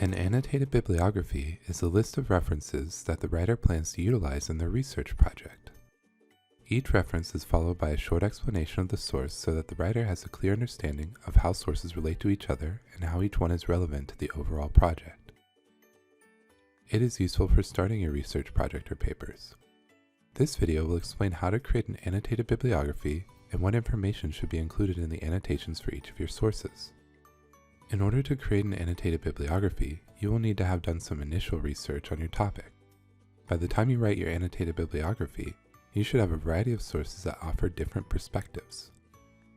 An annotated bibliography is a list of references that the writer plans to utilize in their research project. Each reference is followed by a short explanation of the source so that the writer has a clear understanding of how sources relate to each other and how each one is relevant to the overall project. It is useful for starting your research project or papers. This video will explain how to create an annotated bibliography and what information should be included in the annotations for each of your sources. In order to create an annotated bibliography, you will need to have done some initial research on your topic. By the time you write your annotated bibliography, you should have a variety of sources that offer different perspectives.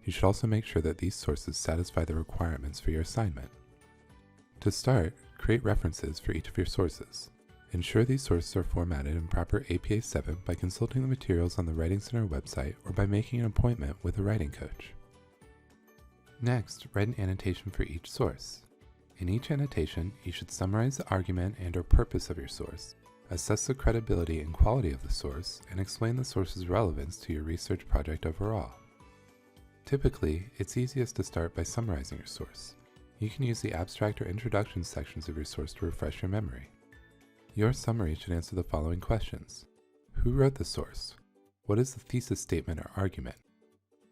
You should also make sure that these sources satisfy the requirements for your assignment. To start, create references for each of your sources. Ensure these sources are formatted in proper APA 7 by consulting the materials on the Writing Center website or by making an appointment with a writing coach. Next, write an annotation for each source. In each annotation, you should summarize the argument and/or purpose of your source, assess the credibility and quality of the source, and explain the source's relevance to your research project overall. Typically, it's easiest to start by summarizing your source. You can use the abstract or introduction sections of your source to refresh your memory. Your summary should answer the following questions. Who wrote the source? What is the thesis statement or argument?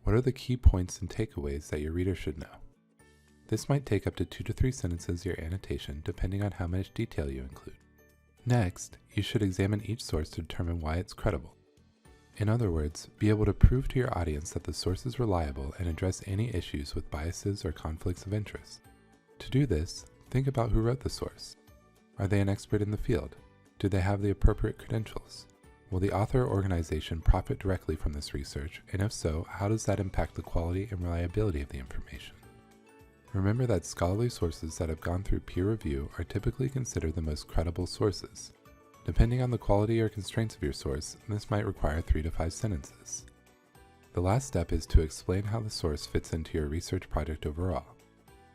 What are the key points and takeaways that your reader should know? This might take up to 2 to 3 sentences of your annotation depending on how much detail you include. Next, you should examine each source to determine why it's credible. In other words, be able to prove to your audience that the source is reliable and address any issues with biases or conflicts of interest. To do this, think about who wrote the source. Are they an expert in the field? Do they have the appropriate credentials? Will the author or organization profit directly from this research, and if so, how does that impact the quality and reliability of the information? Remember that scholarly sources that have gone through peer review are typically considered the most credible sources. Depending on the quality or constraints of your source, this might require 3 to 5 sentences. The last step is to explain how the source fits into your research project overall.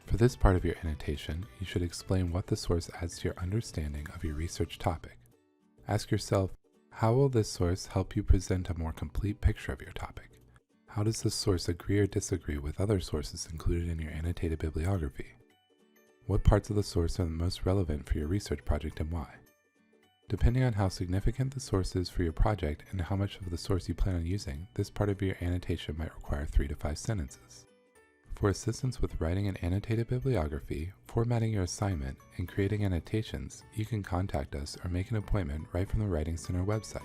For this part of your annotation, you should explain what the source adds to your understanding of your research topic. Ask yourself, how will this source help you present a more complete picture of your topic? How does this source agree or disagree with other sources included in your annotated bibliography? What parts of the source are the most relevant for your research project and why? Depending on how significant the source is for your project and how much of the source you plan on using, this part of your annotation might require 3 to 5 sentences. For assistance with writing an annotated bibliography, formatting your assignment, and creating annotations, you can contact us or make an appointment right from the Writing Center website.